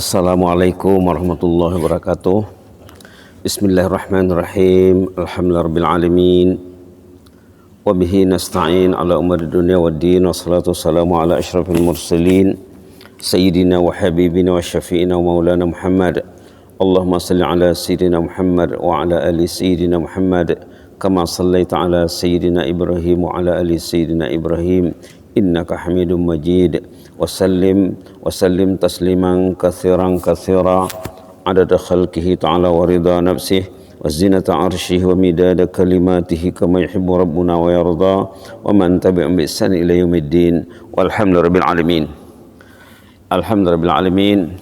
Assalamualaikum warahmatullahi wabarakatuh. Bismillahirrahmanirrahim. Alhamdulillahirabbil alamin. Wa bihi nasta'in ala umuri dunya waddin. Wassalatu wassalamu ala asyrafil mursalin sayyidina wa habibina wa syafi'ina wa maulana Muhammad. Allahumma salli ala sayyidina Muhammad wa ala ali sayyidina Muhammad kama sallaita ala sayyidina Ibrahim wa ala ali sayyidina Ibrahim innaka Hamidum Majid. Wasallim tasliman katsiran katsira adada khalqihi ta'ala wa ridha nafsihi wa zinata arshihi wa midada kalimatihi kama yuhibbu rabbuna wa yarda wa man tabi'ahum bi ihsan ila yaumiddin walhamdulillahirabbil alamin. Alhamdulillahirabbil alamin.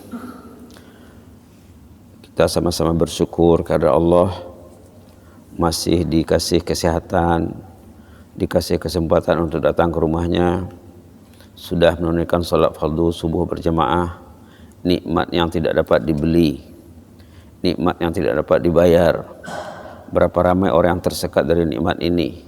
Kita sama-sama bersyukur kepada Allah masih dikasih kesehatan, dikasih kesempatan untuk datang ke rumahnya, sudah menunaikan salat fardu subuh berjamaah, nikmat yang tidak dapat dibeli, nikmat yang tidak dapat dibayar. Berapa ramai orang yang tersekat dari nikmat ini.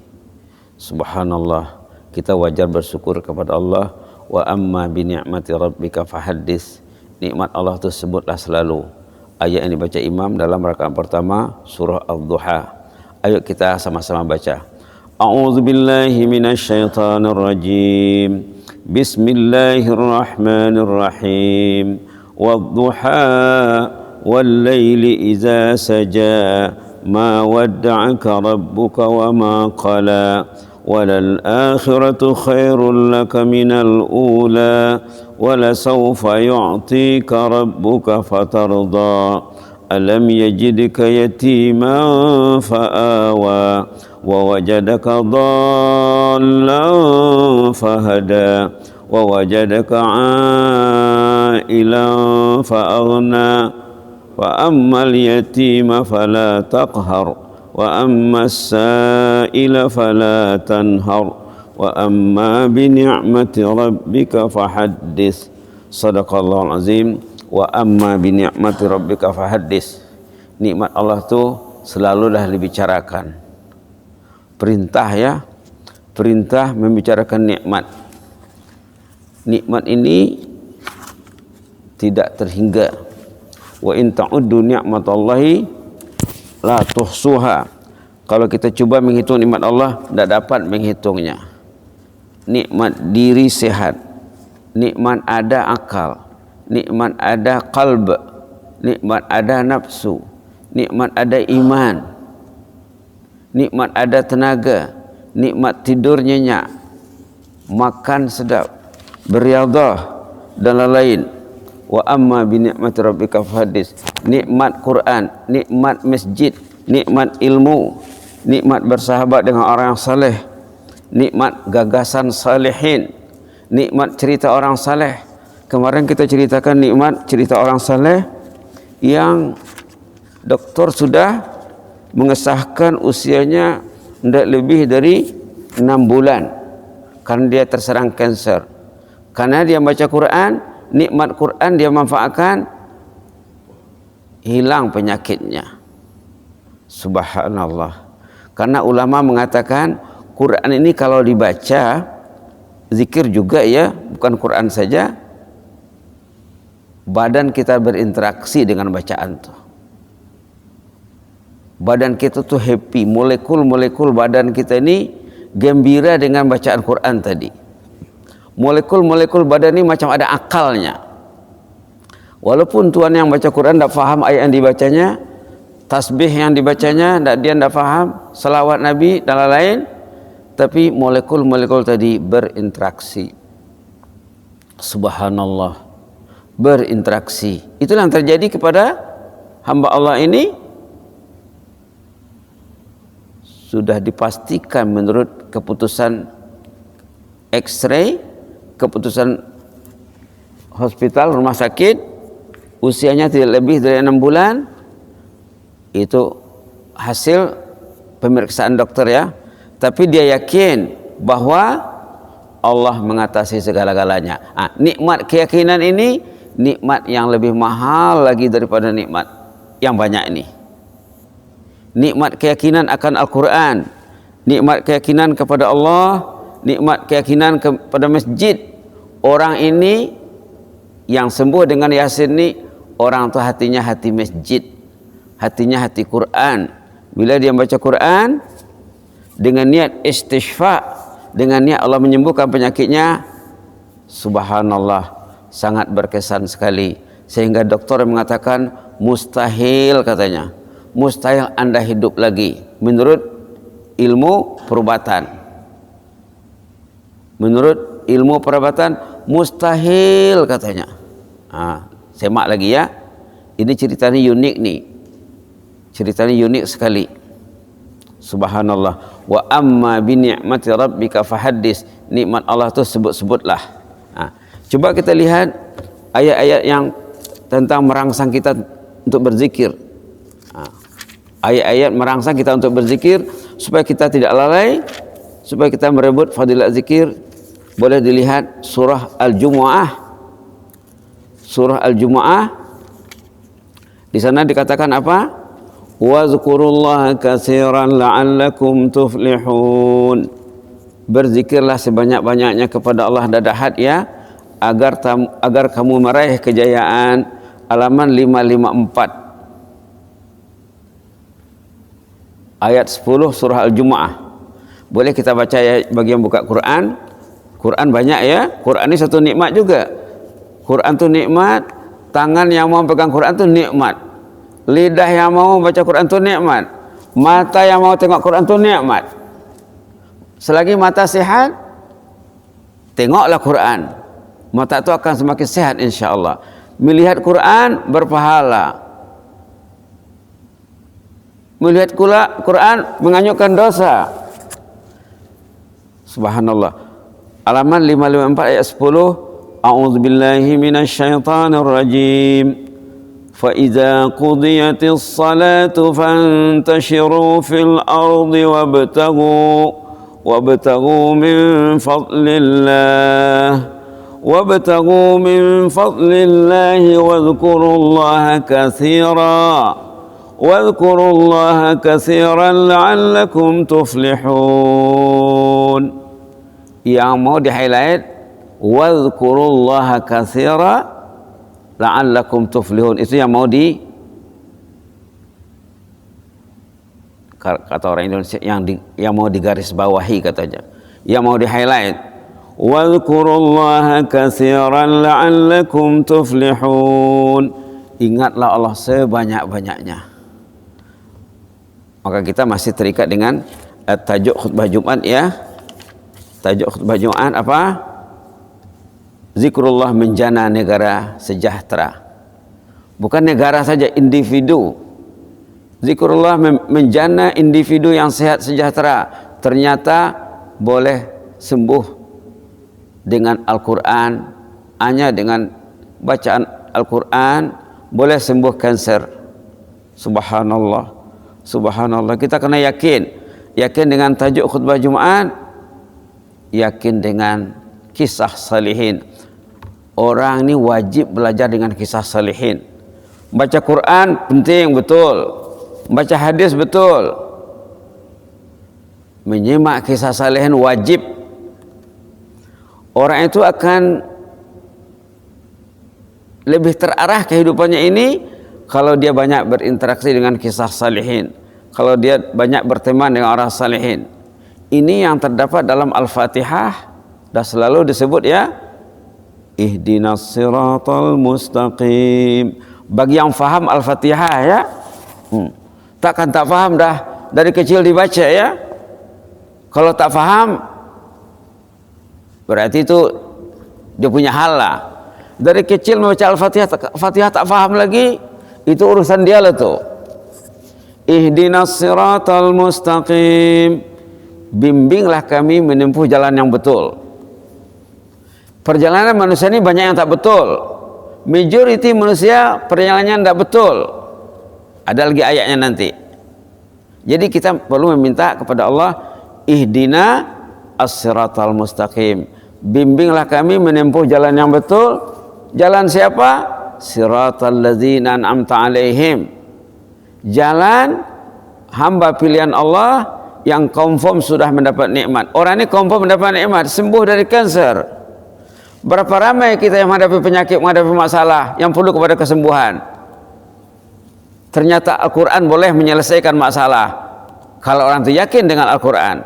Subhanallah, kita wajar bersyukur kepada Allah. Wa amma bi ni'mati rabbika fahaddits. Nikmat Allah itu sebutlah selalu. Ayat yang dibaca imam dalam rakaat pertama surah Ad-Duha. Ayo kita sama-sama baca. A'udzubillahi minasyaitonir rajim. Bismillahirrahmanirrahim. Wadduha wal-laili idza saja ma wadda'aka rabbuka wa ma qala walal akhiratu khairul laka minal ula walasawfa yu'tika rabbuka fatarda alam yajidka yatiman fa'awa ووجدك ضالا فهدى ووجدك عائلا فأغنى فأما اليتيم فلا تقهر وأما السائل فلا تنهر وأما بنعمة ربك فحدث صدق الله العظيم. وأما بنعمة ربك فحدث. Nikmat Allah itu selalulah dibicarakan. Perintah ya, perintah membicarakan nikmat. Nikmat ini tidak terhingga. Wa in ta'uddu ni'matallahi la tuhsuha. Kalau kita coba menghitung nikmat Allah, tidak dapat menghitungnya. Nikmat diri sehat, nikmat ada akal, nikmat ada qalb, nikmat ada nafsu, nikmat ada iman, nikmat ada tenaga, nikmat tidur nyenyak, makan sedap, beriadah dan lain-lain. Wa amma bi ni'mati rabbika fahaddits. Nikmat Quran, nikmat masjid, nikmat ilmu, nikmat bersahabat dengan orang yang saleh, nikmat gagasan salihin, nikmat cerita orang saleh. Kemarin kita ceritakan nikmat cerita orang saleh yang dokter sudah mengesahkan usianya tidak lebih dari 6 bulan karena dia terserang kanser. Karena dia baca Quran, nikmat Quran dia manfaatkan, hilang penyakitnya. Subhanallah. Karena ulama mengatakan Quran ini kalau dibaca, zikir juga ya, bukan Quran saja, badan kita berinteraksi dengan bacaan itu. Badan kita tuh happy, molekul-molekul badan kita ini gembira dengan bacaan Quran tadi. Molekul-molekul badan ini macam ada akalnya. Walaupun tuan yang baca Quran tidak faham ayat yang dibacanya, tasbih yang dibacanya, dia tidak faham, salawat Nabi dan lain-lain, tapi molekul-molekul tadi berinteraksi. Subhanallah, berinteraksi. Itulah yang terjadi kepada hamba Allah ini. Sudah dipastikan menurut keputusan X-ray, keputusan hospital, rumah sakit, usianya tidak lebih dari 6 bulan. Itu hasil pemeriksaan dokter ya. Tapi dia yakin bahwa Allah mengatasi segala-galanya. Nikmat keyakinan ini nikmat yang lebih mahal lagi daripada nikmat yang banyak ini. Nikmat keyakinan akan Al-Quran, nikmat keyakinan kepada Allah, nikmat keyakinan kepada masjid. Orang ini yang sembuh dengan Yasin ini orang tu hatinya hati masjid, hatinya hati Quran. Bila dia baca Quran dengan niat istighfar, dengan niat Allah menyembuhkan penyakitnya, subhanallah, sangat berkesan sekali. Sehingga dokter mengatakan mustahil, katanya, mustahil Anda hidup lagi menurut ilmu perubatan. Menurut ilmu perubatan mustahil, katanya. Semak lagi ya. Ini ceritanya unik nih. Ceritanya unik sekali. Subhanallah. Wa amma bi ni'mati rabbika fahaddis. Nikmat Allah itu sebut-sebutlah. Coba kita lihat ayat-ayat yang tentang merangsang kita untuk berzikir. Ayat-ayat merangsang kita untuk berzikir supaya kita tidak lalai, supaya kita merebut fadilat zikir. Boleh dilihat surah Al-Jumu'ah. Surah Al-Jumu'ah, di sana dikatakan apa? Wazkurullaha katsiran la'allakum tuflihun. Berzikirlah sebanyak-banyaknya kepada Allah dadahat ya, agar kamu meraih kejayaan. Halaman 554 ayat 10 surah Al-Jumu'ah. Boleh kita baca ya, bagi yang buka Quran. Quran banyak ya. Quran ini satu nikmat juga. Quran itu nikmat. Tangan yang mau pegang Quran itu nikmat. Lidah yang mau baca Quran itu nikmat. Mata yang mau tengok Quran itu nikmat. Selagi mata sehat, tengoklah Quran. Mata itu akan semakin sehat insya-Allah. Melihat Quran berpahala. Melihat Quran menghanyutkan dosa. Subhanallah. Halaman 554 ayat 10. A'udzubillahi minasyaitonir rajim. فَإِذَا قُضِيَتِ الصَّلَاةُ فَانْتَشِرُوا فِي الْأَرْضِ وَابْتَغُوا مِنْ فَضْلِ اللَّهِ وَاذْكُرُوا اللَّهَ كَثِيرًا لَعَلَّكُمْ تُفْلِحُونَ. Yang mau di-highlight وَاذْكُرُوا اللَّهَ كَثِيرًا la'allakum tuflihun, itu yang mau kata orang Indonesia yang mau digaris bawahi, katanya, yang mau di highlight. Wadhkurullaha katsiran la'allakum tuflihun. Ingatlah Allah sebanyak-banyaknya. Maka kita masih terikat dengan tajuk khutbah Jumat ya. Tajuk khutbah Jumat apa? Zikrullah menjana negara sejahtera. Bukan negara saja, individu. Zikrullah menjana individu yang sehat sejahtera. Ternyata boleh sembuh dengan Al-Quran. Hanya dengan bacaan Al-Quran boleh sembuh kanser. Subhanallah. Subhanallah. Kita kena yakin. Yakin dengan tajuk khutbah Jumat. Yakin dengan kisah salihin. Orang ini wajib belajar dengan kisah salihin. Baca Quran penting betul. Baca hadis betul. Menyimak kisah salihin wajib. Orang itu akan lebih terarah kehidupannya ini kalau dia banyak berinteraksi dengan kisah salihin. Kalau dia banyak berteman dengan orang salihin. Ini yang terdapat dalam Al-Fatihah. Dah selalu disebut ya. Ihdinas siratal mustaqim. Bagi yang faham Al-Fatihah ya. Takkan tak faham dah dari kecil dibaca ya. Kalau tak faham berarti itu dia punya hal lah. Dari kecil membaca Al-Fatihah tak faham lagi, itu urusan dia lah tuh. Ihdinas siratal mustaqim. Bimbinglah kami menempuh jalan yang betul. Perjalanan manusia ini banyak yang tak betul. Majority manusia perjalanannya tidak betul. Ada lagi ayatnya nanti. Jadi kita perlu meminta kepada Allah, ihdina as-siratal mustaqim. Bimbinglah kami menempuh jalan yang betul. Jalan siapa? Siratal ladzina an'amta alaihim. Jalan hamba pilihan Allah yang confirm sudah mendapat nikmat. Orang ini confirm mendapat nikmat, sembuh dari kanser. Berapa ramai kita yang menghadapi penyakit, menghadapi masalah yang perlu kepada kesembuhan. Ternyata Al-Quran boleh menyelesaikan masalah kalau orang itu yakin dengan Al-Quran.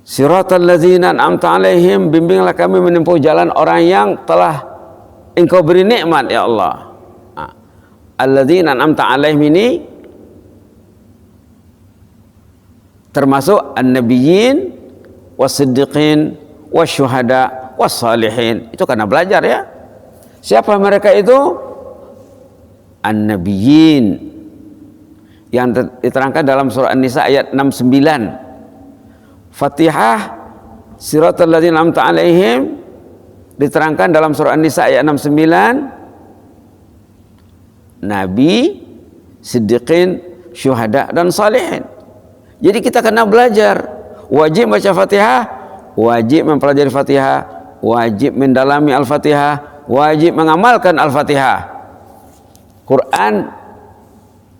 Siratal ladzina an'amta alaihim, bimbinglah kami menempuh jalan orang yang telah Engkau beri nikmat ya Allah. Alladzina an'amta alaihim ini termasuk an-nabiyyin was-siddiqin wasyuhada was-salihin. Itu karena belajar ya. Siapa mereka itu? An-nabiyyin yang diterangkan dalam surah An-Nisa ayat 69. Fatihah siratal ladzina an'amta alaihim diterangkan dalam surah An-Nisa ayat 69. Nabi, siddiqin, syuhada dan salihin. Jadi kita kena belajar, wajib baca Fatihah, wajib mempelajari Fatihah, wajib mendalami Al-Fatihah, wajib mengamalkan Al-Fatihah. Quran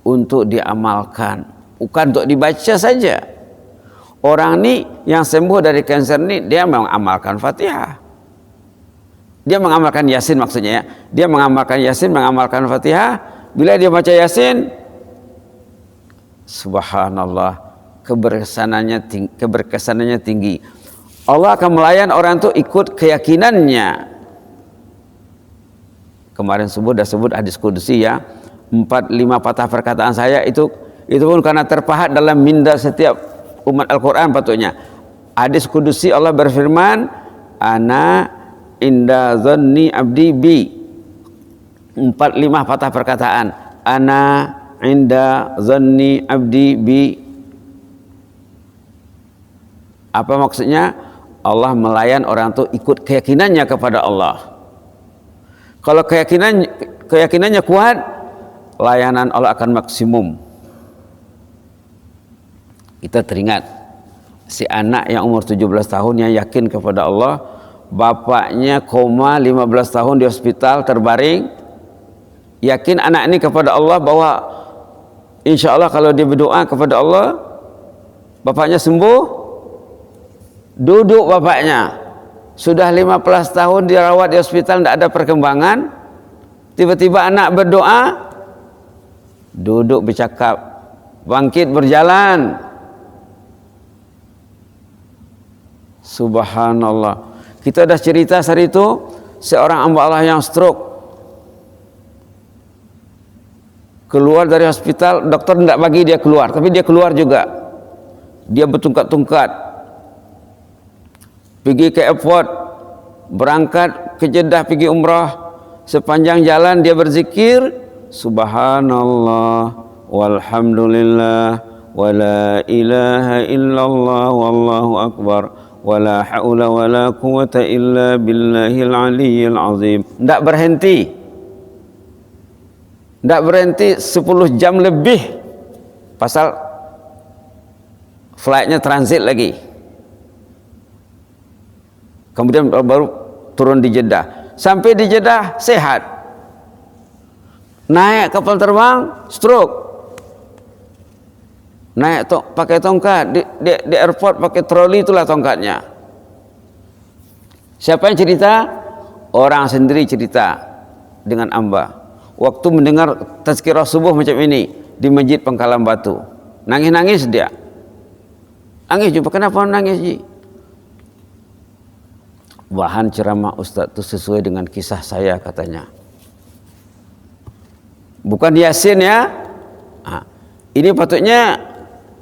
untuk diamalkan, bukan untuk dibaca saja. Orang ni yang sembuh dari kanser ni, dia mengamalkan Fatihah. Dia mengamalkan Yasin maksudnya ya. Dia mengamalkan Yasin, mengamalkan Fatihah. Bila dia baca Yasin, subhanallah, keberkesanannya tinggi. Allah akan melayan orang itu ikut keyakinannya. Kemarin subuh dah sebut hadis kudusi ya. 4-5 patah perkataan saya itu pun karena terpahat dalam minda setiap umat Al-Quran patutnya. Hadis kudusi Allah berfirman, ana inda zanni abdi bi. 4-5 patah perkataan. Ana inda zanni abdi bi. Apa maksudnya? Allah melayan orang itu ikut keyakinannya kepada Allah. Kalau keyakinannya kuat, layanan Allah akan maksimum. Kita teringat si anak yang umur 17 tahun yang yakin kepada Allah, bapaknya koma 15 tahun di hospital terbaring, yakin anak ini kepada Allah bahwa insya Allah kalau dia berdoa kepada Allah bapaknya sembuh. Duduk bapaknya sudah 15 tahun dirawat di hospital, tidak ada perkembangan. Tiba-tiba anak berdoa, duduk bercakap, bangkit berjalan. Subhanallah. Kita dah cerita hari itu seorang hamba Allah yang stroke, keluar dari hospital, dokter tidak bagi dia keluar, tapi dia keluar juga. Dia bertungkat-tungkat pergi ke airport, berangkat ke Jeddah pergi umrah. Sepanjang jalan dia berzikir, subhanallah walhamdulillah wala ilaha illallah wallahu akbar wala haula wala quwata illa billahil aliyyil azim. Tidak berhenti. Tidak berhenti 10 jam lebih. Pasal flightnya transit lagi. Kemudian baru turun di Jeddah. Sampai di Jeddah sehat. Naik kapal terbang, stroke. Naik pakai tongkat di airport, pakai troli, itulah tongkatnya. Siapa yang cerita? Orang sendiri cerita dengan amba. Waktu mendengar tazkirah subuh macam ini di Masjid Pangkalan Batu, nangis-nangis dia. Nangis juga. Kenapa nangis Ji? Bahan ceramah Ustaz itu sesuai dengan kisah saya katanya. Bukan Yasin ya. Ini patutnya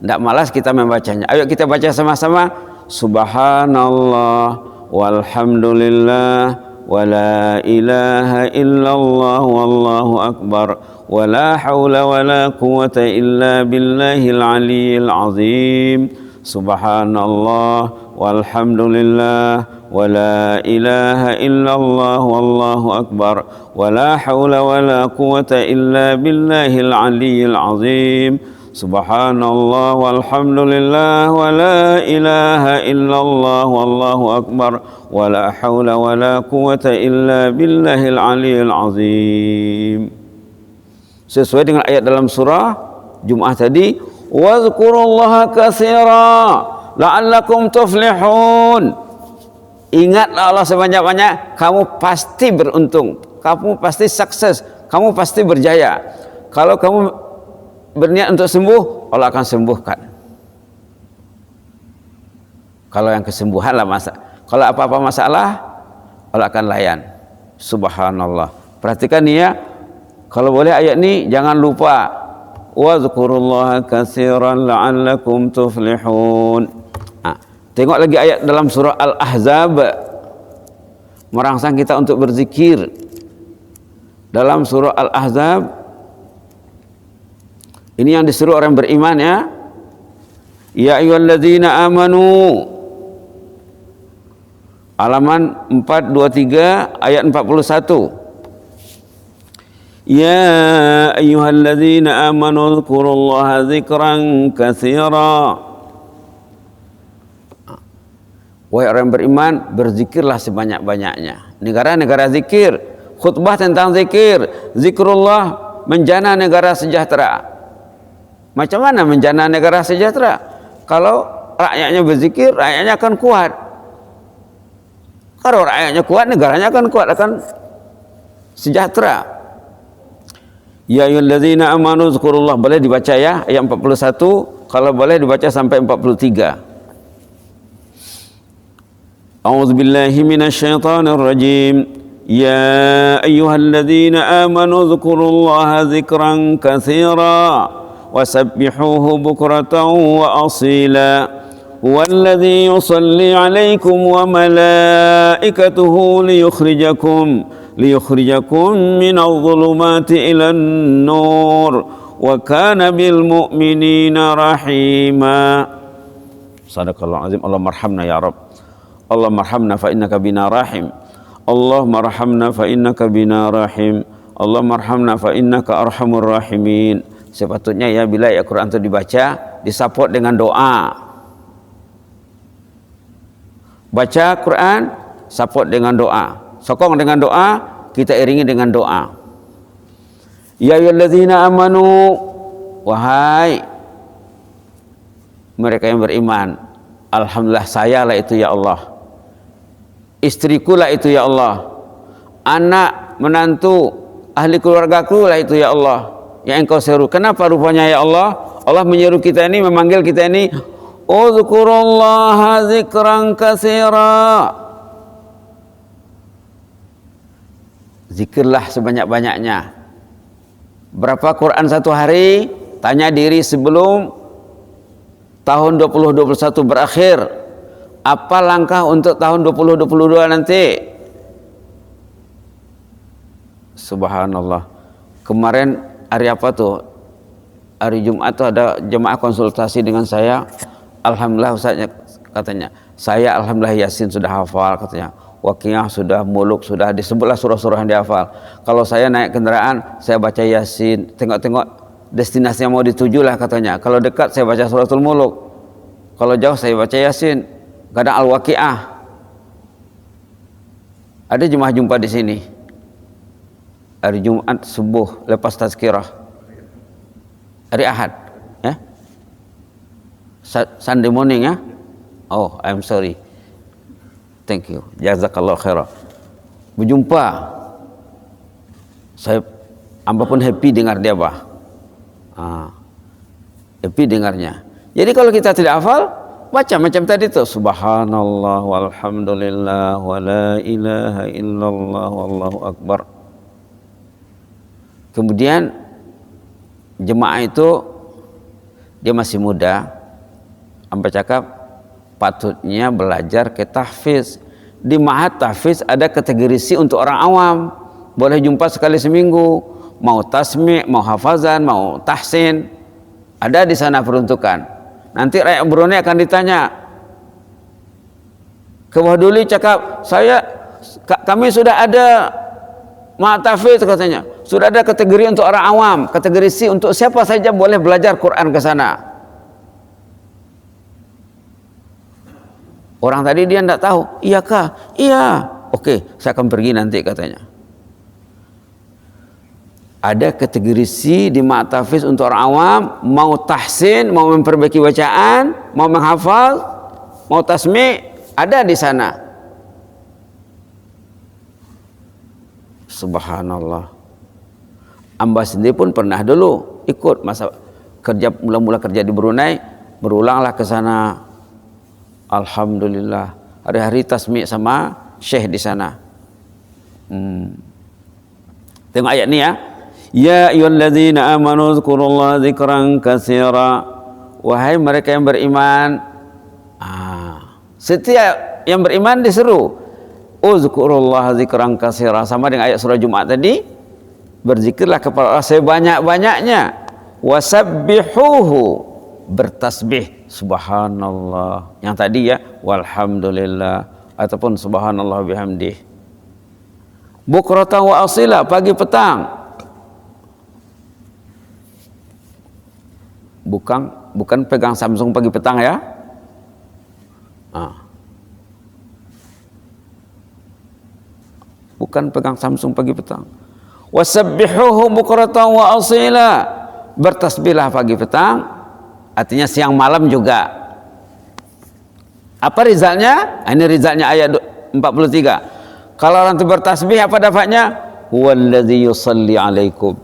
tidak malas kita membacanya. Ayo kita baca sama-sama. Subhanallah walhamdulillah wala ilaha illallah wallahu akbar wala hawla wala quwata illa billahil aliyyil azim. Subhanallah walhamdulillah wala ilaha illallah wallahu akbar wala hawla wala quwata illa billahil aliyyil azim. Subhanallah walhamdulillah wala ilaha illallah wallahu akbar wala hawla wala quwata illa billahil aliyyil azim. Sesuai dengan ayat dalam surah Jum'ah tadi, wazkurullaha katsira la'allakum tuflihun. Ingatlah Allah sebanyak-banyak, kamu pasti beruntung, kamu pasti sukses, kamu pasti berjaya. Kalau kamu berniat untuk sembuh, Allah akan sembuhkan. Kalau yang kesembuhan lah kalau apa-apa masalah, Allah akan layan. Subhanallah. Perhatikan nih ya, kalau boleh ayat ini jangan lupa. Wazkurullaha katsiran la'allakum tuflihun. Tengok lagi ayat dalam surah Al-Ahzab, merangsang kita untuk berzikir. Dalam surah Al-Ahzab, ini yang disuruh orang beriman ya. Ya ayyuhalladzina amanu. Halaman 423 ayat 41. Ya ayyuhalladzina amanu dzkurullaha dzikran katsira. Wahai orang beriman, berzikirlah sebanyak-banyaknya. Negara-negara zikir, khutbah tentang zikir, zikrullah menjana negara sejahtera. Macam mana menjana negara sejahtera? Kalau rakyatnya berzikir, rakyatnya akan kuat. Kalau rakyatnya kuat, negaranya akan kuat, akan sejahtera. Ya ayyuhalladzina amanu dzkurullah, boleh dibaca ya ayat 41, kalau boleh dibaca sampai 43. A'udzu billahi minasyaitonir rajim. Ya ayyuhalladzina amanu dzkurullaha dzikran katsira wasabbihuhu bukratan wa asila. Huwallazi yusalli 'alaikum wa malaikatuhu liyukhrijakum minadh dhulumati ilan nur wa kana bil mu'minina rahima. Sadaqallahu azim. Allah marhamna ya Rabb. Allah marhamna fa innaka bina rahim. Allah marhamna fa innaka bina rahim. Allah marhamna fa innaka arhamur rahimin. Sepatutnya ya bila ayat Quran itu dibaca, disupport dengan doa. Baca Quran, support dengan doa. Sokong dengan doa, kita iringi dengan doa. Ya ayyuhalladzina amanu, wahai mereka yang beriman, alhamdulillah sayalah itu ya Allah. Istriku lah itu ya Allah, anak, menantu, ahli keluargaku lah itu ya Allah, yang engkau seru. Kenapa rupanya ya Allah? Allah menyeru kita ini, memanggil kita ini, uzkurullaha dzikran katsira. Zikirlah sebanyak-banyaknya. Berapa Quran satu hari? Tanya diri sebelum tahun 2021 berakhir. Apa langkah untuk tahun 2022 nanti? Subhanallah. Kemarin hari apa tuh? Hari Jumat tuh ada jemaah konsultasi dengan saya. Alhamdulillah Ustaznya katanya. Saya alhamdulillah Yasin sudah hafal katanya. Waqiah sudah, Muluk sudah, disebutlah surah-surah yang dihafal. Kalau saya naik kendaraan, saya baca Yasin. Tengok-tengok destinasi yang mau dituju lah katanya. Kalau dekat saya baca suratul Muluk. Kalau jauh saya baca Yasin. Kadang Al-Waqiah. Ada jemaah jumpa di sini. Hari Jumat subuh lepas tazkirah. Hari Ahad, ya? Sunday morning ya? Oh, I'm sorry. Thank you. Jazakallah khairan. Berjumpa. Saya ampun happy dengar dia, Bah. Happy dengarnya. Jadi kalau kita tidak hafal, baca macam tadi tuh, subhanallah walhamdulillah wa la ilaha illallah wallahu akbar. Kemudian jemaah itu dia masih muda, sampai cakap patutnya belajar ke tahfiz. Di ma'had tahfiz ada kategori untuk orang awam, boleh jumpa sekali seminggu, mau tasmi', mau hafazan, mau tahsin, ada di sana peruntukan. Nanti rakyat Brunei akan ditanya, ke Wahduli cakap, kami sudah ada ma'had tahfiz katanya, sudah ada kategori untuk orang awam, kategori C untuk siapa saja boleh belajar Quran ke sana. Orang tadi dia tidak tahu, iyakah? Iya. Oke, saya akan pergi nanti katanya. Ada kategori C di ma'had tahfiz untuk orang awam, mau tahsin, mau memperbaiki bacaan, mau menghafal, mau tasmi' ada di sana. Subhanallah. Amba sendiri pun pernah dulu ikut masa kerja, mula-mula kerja di Brunei, berulanglah ke sana. Alhamdulillah, hari-hari tasmi' sama syekh di sana. Tengok ayat ni ya. Ya ayyuhalladzina amanu dzkurullaha dzikran katsira. Wahai mereka yang beriman. Setiap yang beriman diseru uzkurullaha dzikran katsira, sama dengan ayat surah Jumat tadi. Berzikirlah kepada Allah sebanyak-banyaknya. Wasabbihuhu, bertasbih. Subhanallah. Yang tadi ya, walhamdulillah ataupun subhanallah bihamdih. Bukratan wa asila, pagi petang. Bukan pegang Samsung pagi petang ya. Bukan pegang Samsung pagi petang. Wasabbihuhu bukratan wa asila, bertasbihlah pagi petang, artinya siang malam juga. Apa rizalnya? Ini rizalnya ayat 43. Kalau orang itu bertasbih, apa dapatnya? Huwallazi yusalli alaikum.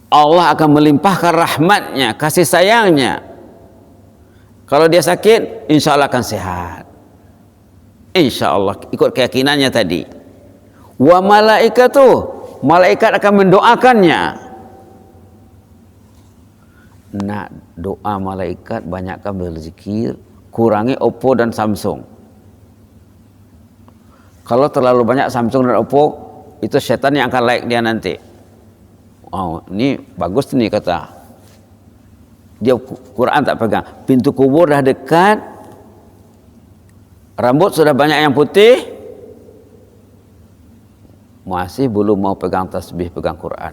Allah akan melimpahkan rahmatnya, kasih sayangnya. Kalau dia sakit, insya Allah akan sehat. Insya Allah, ikut keyakinannya tadi. Wa malaikatu, malaikat akan mendoakannya. Nak doa malaikat, banyakkan berzikir, kurangi Oppo dan Samsung. Kalau terlalu banyak Samsung dan Oppo, itu setan yang akan like dia nanti. Oh, ini bagus nih kata. Dia Quran tak pegang. Pintu kubur dah dekat. Rambut sudah banyak yang putih. Masih belum mau pegang tasbih, pegang Quran.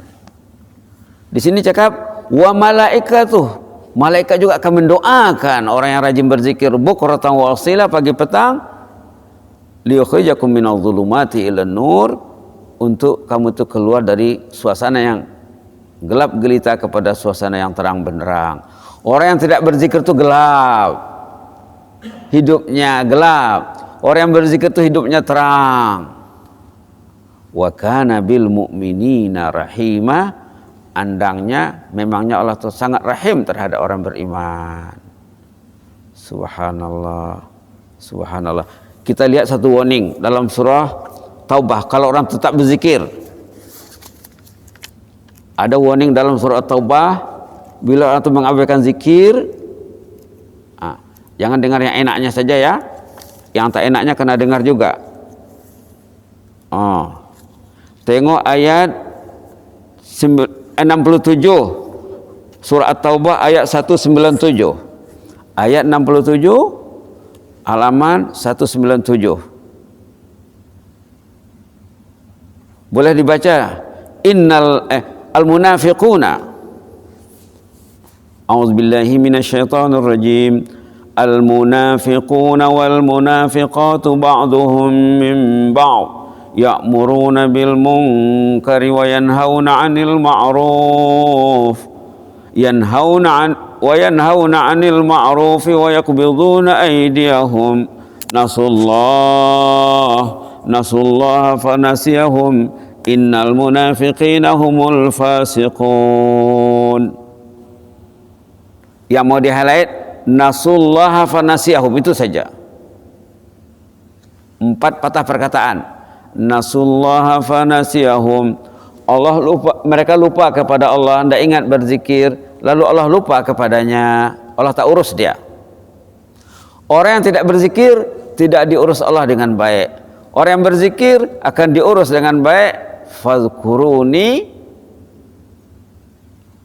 Di sini cakap wa malaikatuh, malaikat juga akan mendoakan orang yang rajin berzikir bukratan wa asila, pagi petang, liyukhrijakum minadh dhulumati ilan nur, untuk kamu itu keluar dari suasana yang gelap gelita kepada suasana yang terang benderang. Orang yang tidak berzikir itu gelap, hidupnya gelap. Orang yang berzikir itu hidupnya terang. Wa kana bil mu'minina rahima, andangnya memangnya Allah itu sangat rahim terhadap orang beriman. Subhanallah, subhanallah. Kita lihat satu warning dalam surah Taubah kalau orang tetap berzikir. Ada warning dalam surah Taubah, bila orang itu mengabaikan zikir, jangan dengar yang enaknya saja ya, yang tak enaknya kena dengar juga. Tengok ayat 67 surah At-Taubah ayat 197. Ayat 67 halaman 197. Boleh dibaca. Al-munafiquna. A'udzubillahi minasyaitonir rajim. Al-munafiquna wal munafiqatu ba'duhum min ba'd. Ya'muruna bil munkari wa yanhauna 'anil ma'ruf. Yanhauna 'anil ma'ruf wa yaqbiduna aydiyahum. Nasullah fanasiyahum. Innal munafiqina humul fasiqun. Yang mau di-highlight nasullah fanasiyahum, itu saja. 4 patah perkataan. Nasullah fanasiyahum. Allah lupa, mereka lupa kepada Allah, tidak ingat berzikir, lalu Allah lupa kepadanya. Allah tak urus dia. Orang yang tidak berzikir tidak diurus Allah dengan baik. Orang yang berzikir akan diurus dengan baik. Fadhkuruni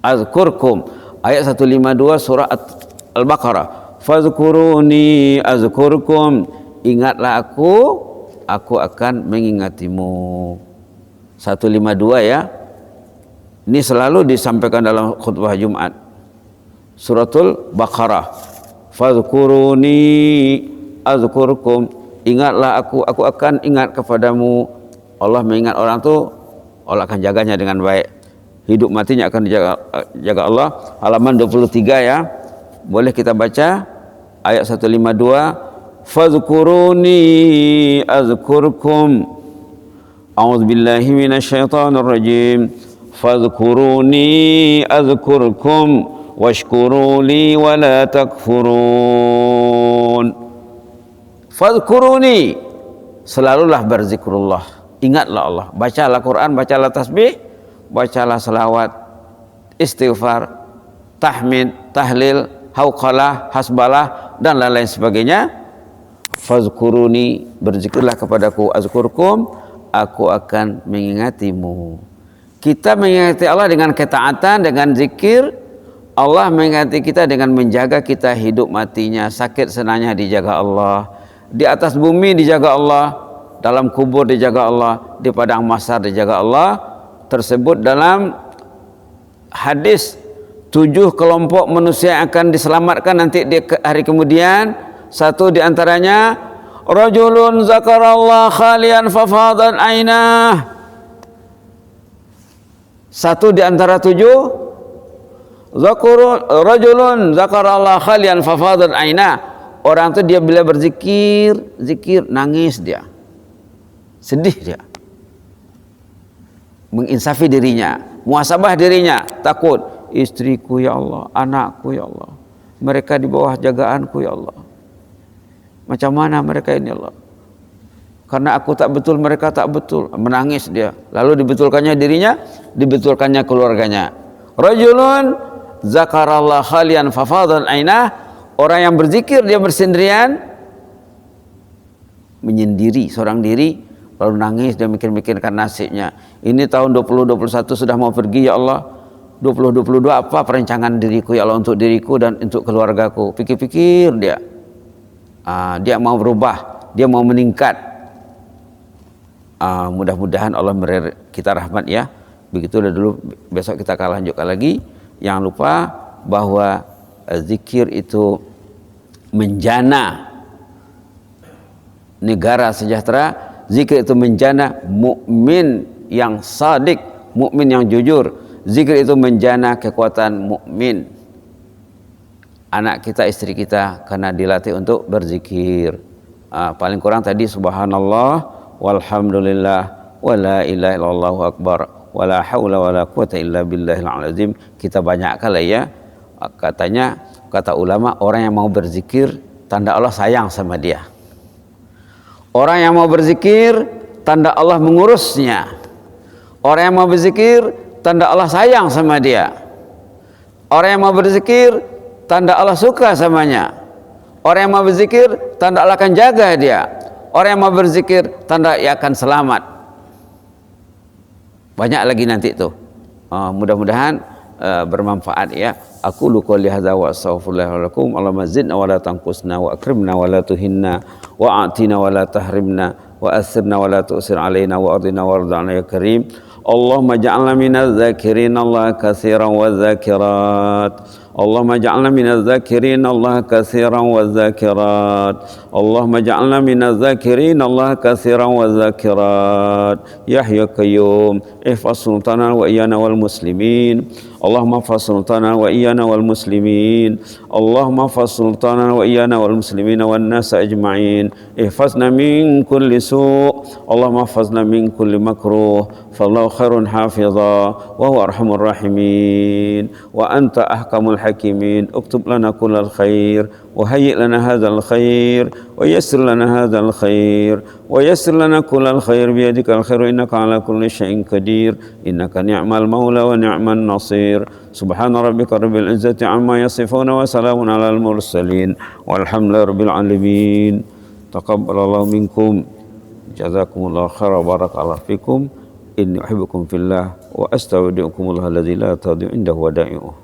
azkurkum. Ayat 152 surah Al-Baqarah. Fadhkuruni azkurkum. Ingatlah aku akan mengingatimu. 152 ya. Ini selalu disampaikan dalam khutbah Jumat. Suratul Baqarah. Fadhkuruni azkurkum. Ingatlah aku akan ingat kepadamu. Allah mengingat orang tu, Allah akan jaganya dengan baik. Hidup matinya akan dijaga Allah. Halaman 23 ya. Boleh kita baca ayat 152, fadhkuruni azkurkum. A'udzubillahi minasyaitonir rajim. Fadhkuruni azkurkum washkuruli wa la takfurun. Fadhkuruni, selalulah berzikrullah, ingatlah Allah, bacalah Quran, bacalah tasbih, bacalah selawat, istighfar, tahmid, tahlil, hauqalah, hasbalah, dan lain-lain sebagainya. Fadhkuruni, berzikirlah kepadaku, azkurkum, aku akan mengingatimu. Kita mengingati Allah dengan ketaatan, dengan zikir. Allah mengingati kita dengan menjaga kita hidup matinya, sakit senangnya dijaga Allah, di atas bumi dijaga Allah, dalam kubur dijaga Allah, di padang mahsyar dijaga Allah. Tersebut dalam hadis 7 kelompok manusia yang akan diselamatkan nanti di hari kemudian. Satu di antaranya, rajulun zakarallah khalian fafadan ainah. Satu di antara 7, rajulun zakarallah khalian fafadan ainah. Orang itu dia bila berzikir, nangis dia, sedih dia, menginsafi dirinya, muhasabah dirinya, takut, istriku ya Allah, anakku ya Allah, mereka di bawah jagaanku ya Allah, macam mana mereka ini Allah, karena aku tak betul, mereka tak betul, menangis dia. Lalu dibetulkannya dirinya, dibetulkannya keluarganya. Rajulun zakarallah khalian fafadan ainah. Orang yang berzikir dia bersendirian, menyendiri, seorang diri, lalu nangis, dia mikir-mikirkan nasibnya. Ini tahun 2021 sudah mau pergi ya Allah. 2022 apa perencanaan diriku ya Allah, untuk diriku dan untuk keluargaku. Pikir-pikir dia. Dia mau berubah, dia mau meningkat. Mudah-mudahan Allah kita rahmat ya. Begitu dulu, besok kita akan lanjutkan lagi. Jangan lupa bahwa zikir itu menjana negara sejahtera. Zikir itu menjana mukmin yang sadik, mukmin yang jujur. Zikir itu menjana kekuatan mukmin. Anak kita, istri kita, karena dilatih untuk berzikir. Paling kurang tadi subhanallah walhamdulillah wala ilaha illallah akbar wala haula wala quwata illa billahil azim. Kita banyakkan lah ya. Katanya, kata ulama, orang yang mau berzikir tanda Allah sayang sama dia. Orang yang mau berzikir tanda Allah mengurusnya. Orang yang mau berzikir tanda Allah sayang sama dia. Orang yang mau berzikir tanda Allah suka samanya. Orang yang mau berzikir tanda Allah akan jaga dia. Orang yang mau berzikir tanda ia akan selamat. Banyak lagi nanti tuh. Mudah-mudahan bermanfaat ya. Aku qouli hadza wa astaghfirullah lakum. Allahumma zidna wa la tanqusna wa akrimna wa la tuhinna wa atina wa la tahrimna wa asirna wa la tu'sir alaina wa ardina warḍa'na ya karim. Allahumma ja'alna minaz zakirin Allah katsiran wa zakirat. Allahumma ja'alna minaz zakirin Allah katsiran wa zakirat. Allahumma ja'alna minaz zakirin Allah katsiran wa zakirat. Ya Hayyu Qayyum, ihfaz sultana wa iyana wal muslimin. Allahumma ihfaz sultana wa iyana wal muslimin. Allahumma ihfaz sultana wa iyana wal muslimin wan nas ajma'in. Ihfazna min kulli su'. Allahumma ihfazna min kulli makruh. Fallahu khairun hafiza wa huwa arhamur rahimin wa anta ahkamul hakimin. Uktub lana kullal khair wa hayyi' lana hadzal khair wa yassir lana hadzal khair wa yassir lana kullal khair bi yadikal khairu innaka ala kulli syai'in qadir. Innaka ni'mal maula wa ni'man nasir. Subhana rabbika rabbil izzati amma yasifun wa salamun alal mursalin walhamdulillahi rabbil alamin. Taqabbalallahu minkum, jazakumullahu khairan, barakallahu fikum. Inni uhibbukum fillah wa astaudiukumullah alladzi la tadhi'u indahu wada'i'uh.